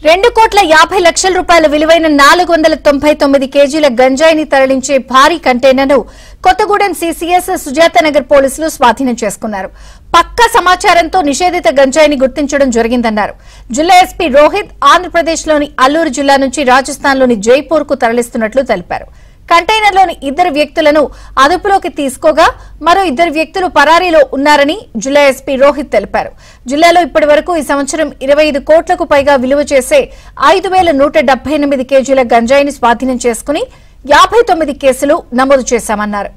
₹2,50,00,000 విలువైన 499 కేజీల గంజాయిని తరలించే భారీ కంటైనర్ను కొత్తగూడెం సీసీఎస్ సుజాతనగర్ పోలీసులు స్వాధీనం చేసుకున్నారు. పక్కా సమాచారంతో నిషేధిత గంజాయిని గుర్తించడం జరిగిందన్నారు. జిల్లా ఎస్పీ రోహిత్ ఆంధ్రప్రదేశ్లోని అల్లూరు జిల్లా నుంచి రాజస్థాన్లోని జైపూర్కు తరలిస్తున్నట్లు తెలిపారు. కంటైనర్లోని 2 వ్యక్తులను అదుపులోకి తీసుకోగా మరో 2 వ్యక్తులు పరారీలో ఉన్నారని జిల్లా ఎస్పీ రోహిత్ తెలిపారు. జిల్లాలో ఇప్పటివరకు ఈ సంవత్సరం 25 కోట్లకు పైగా విలువ చేసే 5,178 కేజీల గంజాయిని స్వాధీనం చేసుకుని 59 కేసులు నమోదు చేశామన్నారు.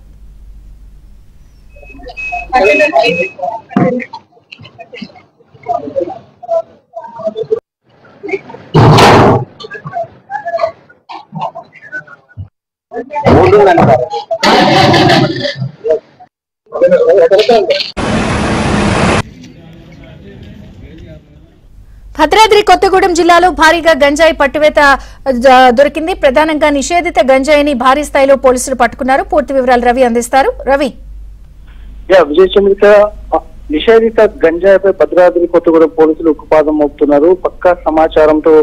భద్రాద్రి కొత్తగూడెం జిల్లాలో భారీగా గంజాయి పట్టువేత దొరికింది. ప్రధానంగా నిషేధిత గంజాయిని భారీ స్థాయిలో పోలీసులు పట్టుకున్నారు. పూర్తి వివరాలు రవి అందిస్తారు. రవి, నిషేధిత గంజాయిపై భద్రాద్రి కొత్తగూడెం పోలీసులు ఉక్కుపాదం మోపుతున్నారు. పక్కా సమాచారంతో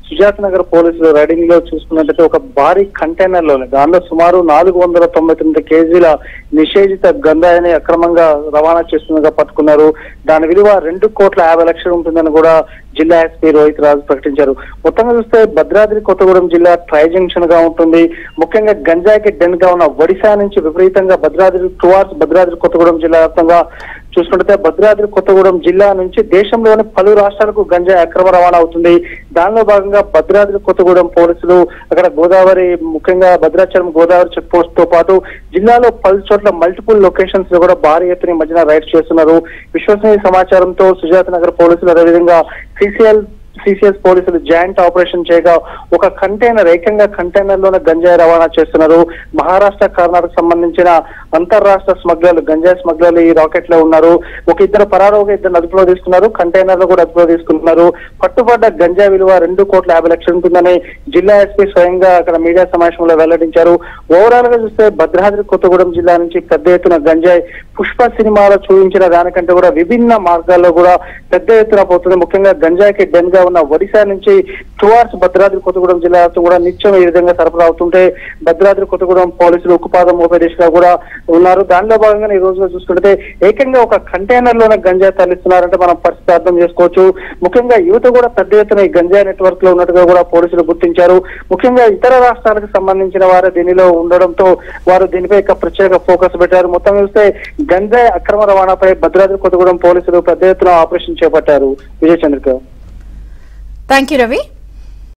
సుజాత్ నగర్ పోలీసులు రైడింగ్ లో చూసుకున్నట్లయితే ఒక భారీ కంటైనర్ లోనే దానిలో సుమారు 499 కేజీల నిషేధిత గంజాయిని అక్రమంగా రవాణా చేస్తుండగా పట్టుకున్నారు. దాని విలువ ₹2,50,00,000 ఉంటుందని కూడా జిల్లా ఎస్పీ రోహిత్ రాజు ప్రకటించారు. మొత్తంగా చూస్తే భద్రాద్రి కొత్తగూడెం జిల్లా ట్రై జంక్షన్ గా ఉంటుంది. ముఖ్యంగా గంజాయికి డెన్ గా ఉన్న ఒడిశా నుంచి విపరీతంగా భద్రాద్రి కొత్తగూడెం జిల్లా వ్యాప్తంగా చూసుకుంటే భద్రాద్రి కొత్తగూడెం జిల్లా నుంచి దేశంలోని పలు రాష్ట్రాలకు గంజాయి అక్రమ రవాణా అవుతుంది. దానిలో భాగంగా భద్రాద్రి కొత్తగూడెం పోలీసులు అక్కడ గోదావరి, ముఖ్యంగా భద్రాచలం గోదావరి చెక్ పోస్ట్ తో పాటు జిల్లాలో పలు చోట్ల మల్టిపుల్ లొకేషన్స్ లో కూడా భారీ ఎత్తున మధ్యన రైడ్స్ చేస్తున్నారు. విశ్వసనీయ సమాచారంతో సుజాత్ నగర్ పోలీసులు అదేవిధంగా సిసిఎస్ పోలీసులు జాయింట్ ఆపరేషన్ చేయగా ఒక ఏకంగా కంటైనర్ లోనే గంజాయి రవాణా చేస్తున్నారు. మహారాష్ట్ర, కర్ణాటక సంబంధించిన అంతర్రాష్ట్ర స్మగ్లర్లు, గంజాయి స్మగ్లర్లు ఈ రాకెట్ లో ఉన్నారు. ఒక 2 పరారోగా 2 అదుపులో తీసుకున్నారు. కంటైనర్ లో కూడా అదుపులో తీసుకున్నారు. పట్టుబడ్డ గంజాయి విలువ ₹2,50,00,000 ఉంటుందని జిల్లా ఎస్పీ స్వయంగా అక్కడ మీడియా సమావేశంలో వెల్లడించారు. ఓవరాల్ గా చూస్తే భద్రాద్రి కొత్తగూడెం జిల్లా నుంచి పెద్ద ఎత్తున గంజాయి పుష్ప సినిమాలో చూపించిన దానికంటే కూడా విభిన్న మార్గాల్లో కూడా పెద్ద ఎత్తున పోతుంది. ముఖ్యంగా గంజాయికి డెన్ గా ఉన్న ఒడిశా నుంచి టువార్డ్స్ భద్రాద్రి కొత్తగూడెం జిల్లా కూడా నిత్యం ఈ విధంగా సరఫరా అవుతుంటే భద్రాద్రి కొత్తగూడెం పోలీసులు ఉక్కుపాదం మోపే దిశగా కూడా ఉన్నారు. దానిలో భాగంగా ఈ రోజుగా చూసుకుంటే ఏకంగా ఒక కంటైనర్ లోనే గంజాయి తరలిస్తున్నారంటే మనం పరిస్థితి అర్థం చేసుకోవచ్చు. ముఖ్యంగా యువత కూడా పెద్ద ఎత్తున ఈ గంజాయి నెట్వర్క్ లో ఉన్నట్టుగా కూడా పోలీసులు గుర్తించారు. ముఖ్యంగా ఇతర రాష్ట్రాలకు సంబంధించిన వారు దీనిలో ఉండడంతో వారు దీనిపై ప్రత్యేక ఫోకస్ పెట్టారు. మొత్తం చూస్తే గంజాయి అక్రమ రవాణాపై భద్రాద్రి కొత్తగూడెం పోలీసులు పెద్ద ఎత్తున ఆపరేషన్ చేపట్టారు. విజయచంద్రిక. Thank you Ravi.